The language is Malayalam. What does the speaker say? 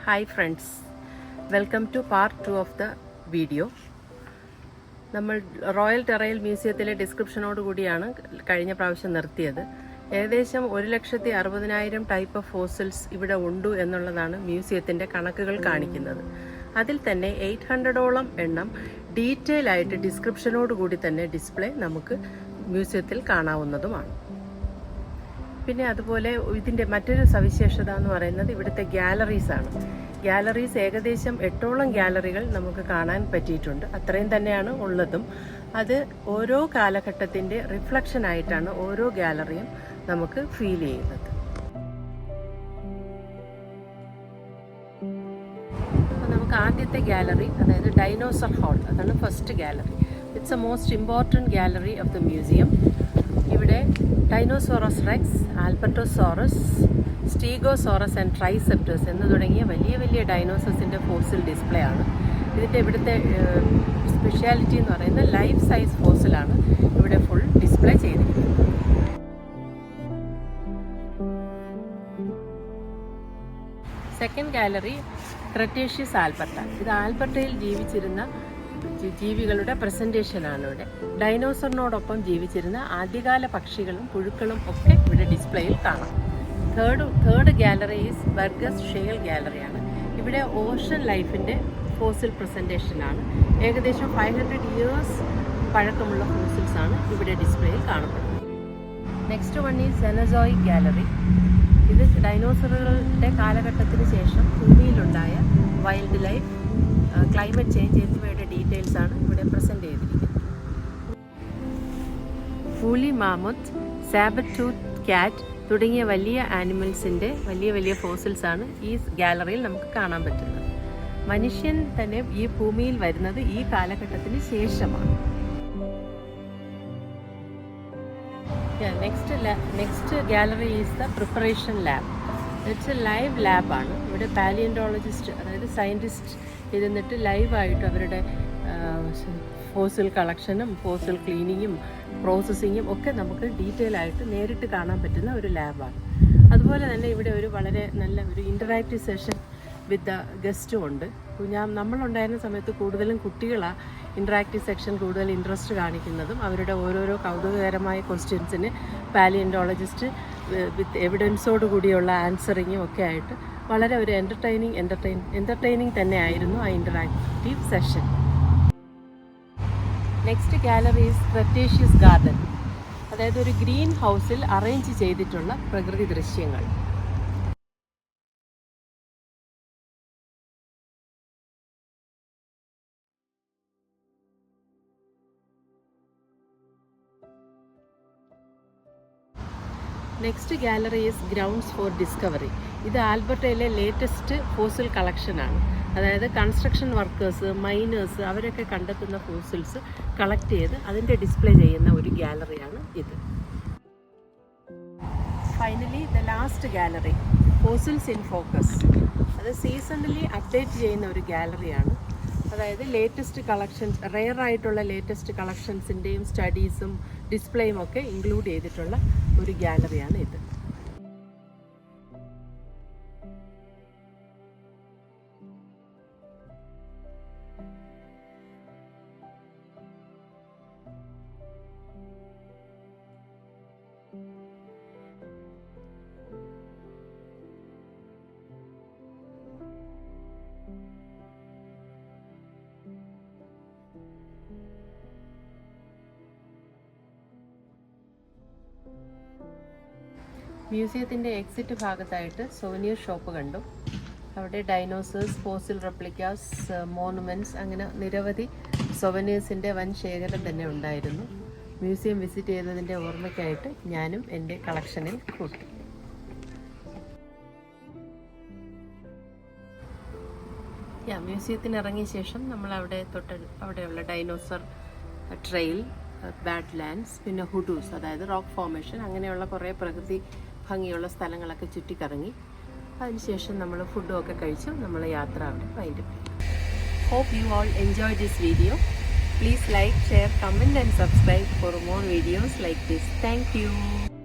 Hi friends, welcome to part 2 of the video. നമ്മൾ റോയൽ ടെറൈൽ മ്യൂസിയത്തിലെ ഡിസ്ക്രിപ്ഷനോട് കൂടിയാണ് കഴിഞ്ഞ പ്രാവശ്യം നിർത്തിയത്. ഏകദേശം 1,60,000 ടൈപ്പ് ഓഫ് ഫോസിൽസ് ഇവിടെ ഉണ്ട് എന്നുള്ളതാണ് മ്യൂസിയത്തിൻ്റെ കണക്കുകൾ കാണിക്കുന്നത്. അതിൽ തന്നെ 800ഓളം എണ്ണം ഡീറ്റെയിൽ ആയിട്ട് ഡിസ്ക്രിപ്ഷനോട് കൂടി തന്നെ ഡിസ്പ്ലേ നമുക്ക് മ്യൂസിയത്തിൽ കാണാവുന്നതുമാണ്. പിന്നെ അതുപോലെ ഇതിൻ്റെ മറ്റൊരു സവിശേഷത എന്ന് പറയുന്നത് ഇവിടുത്തെ ഗ്യാലറീസാണ്. ഗ്യാലറീസ് ഏകദേശം 8ഓളം ഗ്യാലറികൾ നമുക്ക് കാണാൻ പറ്റിയിട്ടുണ്ട്. അത്രയും തന്നെയാണ് ഉള്ളതും. അത് ഓരോ കാലഘട്ടത്തിൻ്റെ റിഫ്ലക്ഷനായിട്ടാണ് ഓരോ ഗ്യാലറിയും നമുക്ക് ഫീൽ ചെയ്യുന്നത്. അപ്പോൾ നമുക്ക് ആദ്യത്തെ ഗ്യാലറി, അതായത് ഡൈനോസർ ഹാൾ, അതാണ് first gallery. It's A most important gallery of the museum. ഇവിടെ ഡൈനോസോറസ് റെക്സ്, ആൽബർട്ടോസോറസ്, സ്റ്റീഗോസോറസ് ആൻഡ് ട്രൈസെപ്റ്റസ് എന്ന് തുടങ്ങിയ വലിയ വലിയ ഡൈനോസേഴ്സിൻ്റെ ഫോസിൽ ഡിസ്പ്ലേ ആണ്. ഇതിൻ്റെ ഇവിടുത്തെ സ്പെഷ്യാലിറ്റി എന്ന് പറയുന്നത് ലൈഫ് സൈസ് ഫോസിലാണ് ഇവിടെ ഫുൾ ഡിസ്പ്ലേ ചെയ്തിരിക്കുന്നത്. Second gallery Cretaceous Alberta. ഇത് ആൽബർട്ടയിൽ ജീവിച്ചിരുന്ന ജീവികളുടെ പ്രസൻറ്റേഷനാണ് ഇവിടെ. ഡൈനോസറിനോടൊപ്പം ജീവിച്ചിരുന്ന ആദ്യകാല പക്ഷികളും പുഴുക്കളും ഒക്കെ ഇവിടെ ഡിസ്പ്ലേയിൽ കാണാം. Third gallery is ബർഗസ് ഷെയിൽ ഗാലറിയാണ്. ഇവിടെ ഓഷൻ ലൈഫിൻ്റെ ഫോസിൽ പ്രസൻറ്റേഷനാണ്. ഏകദേശം 500 years പഴക്കമുള്ള ഫോസിൽസാണ് ഇവിടെ ഡിസ്പ്ലേയിൽ കാണപ്പെടുന്നത്. Next one is Cenozoic gallery. ഇത് ഡൈനോസറുകളുടെ കാലഘട്ടത്തിന് ശേഷം ഭൂമിയിലുണ്ടായ വൈൽഡ് ലൈഫ്, ക്ലൈമറ്റ് ചേഞ്ച് എന്നിവയുടെ ഡീറ്റെയിൽസ് ആണ് ഇവിടെ പ്രസൻറ്റ് ചെയ്തിരിക്കുന്നത്. Woolly mammoth, sabre tooth cat തുടങ്ങിയ വലിയ ആനിമൽസിൻ്റെ വലിയ വലിയ ഫോസിൽസാണ് ഈ ഗാലറിയിൽ നമുക്ക് കാണാൻ പറ്റുന്നത്. മനുഷ്യൻ തന്നെ ഈ ഭൂമിയിൽ വരുന്നത് ഈ കാലഘട്ടത്തിന് ശേഷമാണ്. Next gallery is the preparation lab. It's a live ലാബാണ്. ഇവിടെ പാലിയൻറ്റോളജിസ്റ്റ്, അതായത് സയൻറ്റിസ്റ്റ് ഇരുന്നിട്ട് ലൈവായിട്ട് അവരുടെ ഫോസിൽ കളക്ഷനും ഫോസിൽ ക്ലീനിങ്ങും പ്രോസസ്സിങ്ങും ഒക്കെ നമുക്ക് ഡീറ്റെയിൽ ആയിട്ട് നേരിട്ട് കാണാൻ പറ്റുന്ന ഒരു ലാബാണ്. അതുപോലെ തന്നെ ഇവിടെ ഒരു വളരെ നല്ല ഒരു ഇൻ്ററാക്റ്റീവ് സെഷൻ വിത്ത് ദ ഗസ്റ്റും ഉണ്ട്. നമ്മളുണ്ടായിരുന്ന സമയത്ത് കൂടുതലും കുട്ടികളാണ് ഇൻറ്ററാക്റ്റീവ് സെക്ഷൻ കൂടുതൽ ഇൻട്രസ്റ്റ് കാണിക്കുന്നതും അവരുടെ ഓരോരോ കൗതുകകരമായ ക്വസ്റ്റ്യൻസിന് പാലിയൻറ്റോളജിസ്റ്റ് വിത്ത് എവിഡൻസോട് കൂടിയുള്ള ആൻസറിങ്ങും ഒക്കെ ആയിട്ട് വളരെ ഒരു എൻ്റർടൈനിങ് തന്നെ ആയിരുന്നു ആ interactive session. Next gallery is Cretaceous garden. അതായത് ഒരു ഗ്രീൻ ഹൗസിൽ അറേഞ്ച് ചെയ്തിട്ടുള്ള പ്രകൃതി ദൃശ്യങ്ങൾ. Next gallery is grounds for discovery. ഇത് ആൽബർട്ടയിലെ ലേറ്റസ്റ്റ് ഫോസിൽ കളക്ഷനാണ്. അതായത് കൺസ്ട്രക്ഷൻ വർക്കേഴ്സ്, മൈനേഴ്സ് അവരൊക്കെ കണ്ടെത്തുന്ന ഫോസിൽസ് കളക്ട് ചെയ്ത് അതിൻ്റെ ഡിസ്പ്ലേ ചെയ്യുന്ന ഒരു ഗാലറിയാണ് ഇത്. Finally the last gallery, fossils in focus. അത് സീസണലി അപ്ഡേറ്റ് ചെയ്യുന്ന ഒരു ഗാലറിയാണ്. അതായത് ലേറ്റസ്റ്റ് കളക്ഷൻസ്, റെയർ ആയിട്ടുള്ള ലേറ്റസ്റ്റ് കളക്ഷൻസിൻ്റെയും സ്റ്റഡീസും ഡിസ്പ്ലേയും ഒക്കെ ഇൻക്ലൂഡ് ചെയ്തിട്ടുള്ള ഒരു ഗാലറിയാണ് ഇത്. മ്യൂസിയത്തിൻ്റെ എക്സിറ്റ് ഭാഗത്തായിട്ട് സോവനിയർ ഷോപ്പ് കണ്ടു. അവിടെ ഡൈനോസേഴ്സ്, ഫോസിൽ റെപ്ലിക്കാസ്, മോണുമെൻറ്റ്സ്, അങ്ങനെ നിരവധി സൊവനീഴ്സിൻ്റെ വൻ ശേഖരം തന്നെ ഉണ്ടായിരുന്നു. മ്യൂസിയം വിസിറ്റ് ചെയ്തതിൻ്റെ ഓർമ്മയ്ക്കായിട്ട് ഞാനും എൻ്റെ കളക്ഷനിൽ കൂട്ടി. മ്യൂസിയത്തിന് ഇറങ്ങിയ ശേഷം നമ്മൾ അവിടെയുള്ള ഡൈനോസർ ട്രെയിൽ, ബാഡ് ലാൻഡ്സ്, പിന്നെ ഹുഡൂസ്, അതായത് റോക്ക് ഫോർമേഷൻ, അങ്ങനെയുള്ള കുറേ പ്രകൃതി ഭംഗിയുള്ള സ്ഥലങ്ങളൊക്കെ ചുറ്റിക്കറങ്ങി. അതിനുശേഷം നമ്മൾ ഫുഡും ഒക്കെ കഴിച്ചു നമ്മൾ യാത്ര അവിടെ വൈൻഡപ്പ് ചെയ്തു. Hope you all enjoyed this video. Please like, share, comment and subscribe for more videos like this. Thank you.